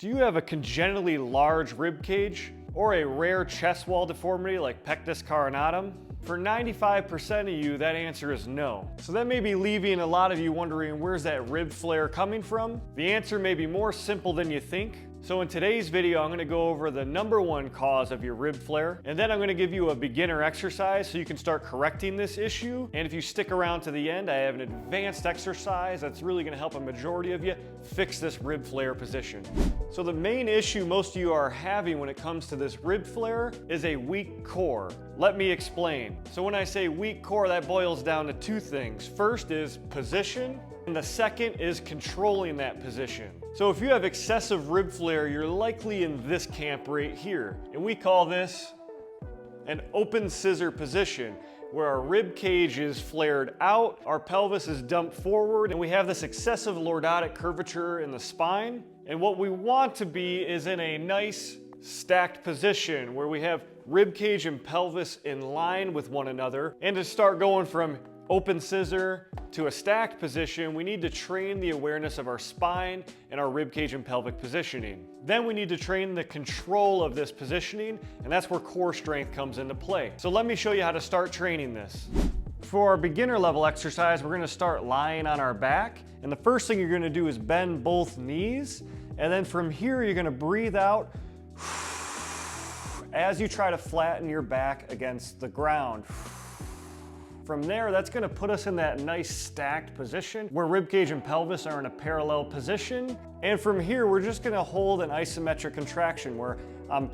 Do you have a congenitally large rib cage or a rare chest wall deformity like pectus carinatum? For 95% of you, that answer is no. So that may be leaving a lot of you wondering, where's that rib flare coming from? The answer may be more simple than you think. So in today's video, I'm going to go over the #1 cause of your rib flare, and then I'm going to give you a beginner exercise so you can start correcting this issue. And if you stick around to the end, I have an advanced exercise that's really going to help a majority of you fix this rib flare position. So the main issue most of you are having when it comes to this rib flare is a weak core. Let me explain. So when I say weak core, that boils down to two things. First is position, and the second is controlling that position. So if you have excessive rib flare, you're likely in this camp right here. And we call this an open scissor position, where our rib cage is flared out, our pelvis is dumped forward, and we have this excessive lordotic curvature in the spine. And what we want to be is in a nice stacked position where we have rib cage and pelvis in line with one another. And to start going from open scissor to a stacked position, we need to train the awareness of our spine and our rib cage and pelvic positioning. Then we need to train the control of this positioning, and that's where core strength comes into play. So let me show you how to start training this. For our beginner level exercise, we're gonna start lying on our back, and the first thing you're gonna do is bend both knees, and then from here you're gonna breathe out as you try to flatten your back against the ground. From there, that's gonna put us in that nice stacked position where ribcage and pelvis are in a parallel position. And from here, we're just gonna hold an isometric contraction where I'm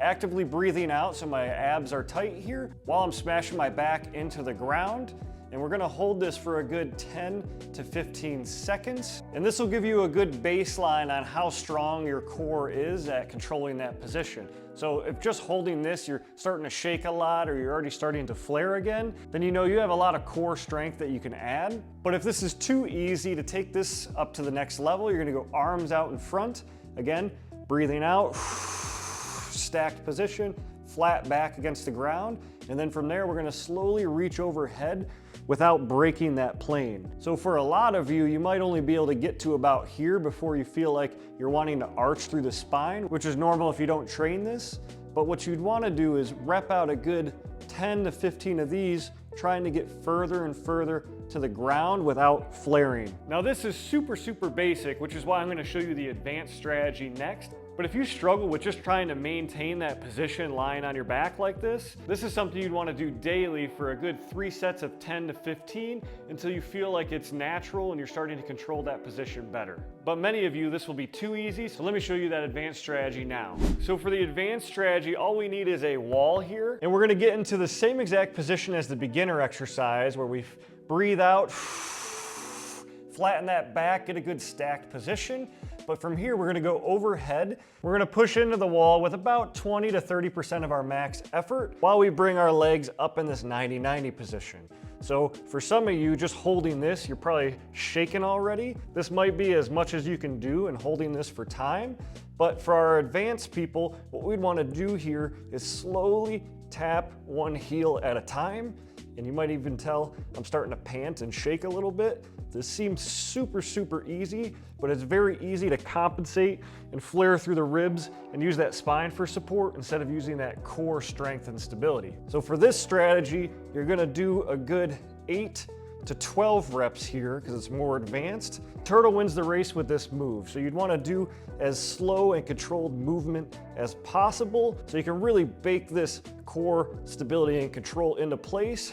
actively breathing out so my abs are tight here while I'm smashing my back into the ground. And we're gonna hold this for a good 10 to 15 seconds. And this will give you a good baseline on how strong your core is at controlling that position. So if just holding this, you're starting to shake a lot or you're already starting to flare again, then you know you have a lot of core strength that you can add. But if this is too easy, to take this up to the next level, you're gonna go arms out in front. Again, breathing out, stacked position, flat back against the ground. And then from there, we're gonna slowly reach overhead without breaking that plane. So for a lot of you, you might only be able to get to about here before you feel like you're wanting to arch through the spine, which is normal if you don't train this. But what you'd wanna do is rep out a good 10 to 15 of these, trying to get further and further to the ground without flaring. Now this is super basic, which is why I'm gonna show you the advanced strategy next. But if you struggle with just trying to maintain that position lying on your back like this is something you'd want to do daily for a good 3 sets of 10 to 15 until you feel like it's natural and you're starting to control that position better. But many of you, this will be too easy, so let me show you that advanced strategy now. So for the advanced strategy, all we need is a wall here, and we're going to get into the same exact position as the beginner exercise where we breathe out, flatten that back, get a good stacked position. But from here, we're gonna go overhead. We're gonna push into the wall with about 20 to 30% of our max effort while we bring our legs up in this 90-90 position. So for some of you, just holding this, you're probably shaking already. This might be as much as you can do in holding this for time. But for our advanced people, what we'd wanna do here is slowly tap one heel at a time. And you might even tell I'm starting to pant and shake a little bit. This seems super easy, but it's very easy to compensate and flare through the ribs and use that spine for support instead of using that core strength and stability. So for this strategy, you're gonna do a good 8 to 12 reps here because it's more advanced. Turtle wins the race with this move. So you'd wanna do as slow and controlled movement as possible so you can really bake this core stability and control into place.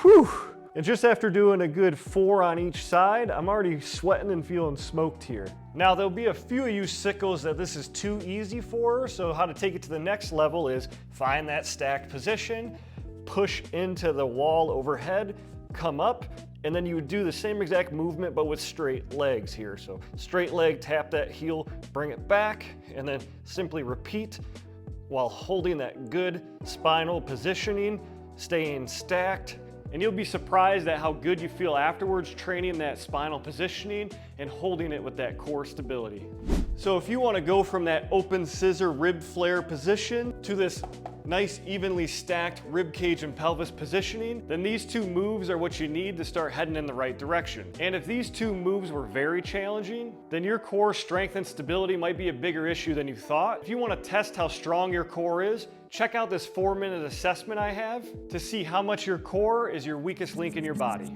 Whew. And just after doing a good 4 on each side, I'm already sweating and feeling smoked here. Now there'll be a few of you sickos that this is too easy for, so how to take it to the next level is find that stacked position, push into the wall overhead, come up, and then you would do the same exact movement but with straight legs here. So straight leg, tap that heel, bring it back, and then simply repeat while holding that good spinal positioning, staying stacked. And you'll be surprised at how good you feel afterwards training that spinal positioning and holding it with that core stability. So if you want to go from that open scissor rib flare position to this nice evenly stacked rib cage and pelvis positioning, then these two moves are what you need to start heading in the right direction. And if these two moves were very challenging, then your core strength and stability might be a bigger issue than you thought. If you want to test how strong your core is, check out this 4-minute assessment I have to see how much your core is your weakest link in your body.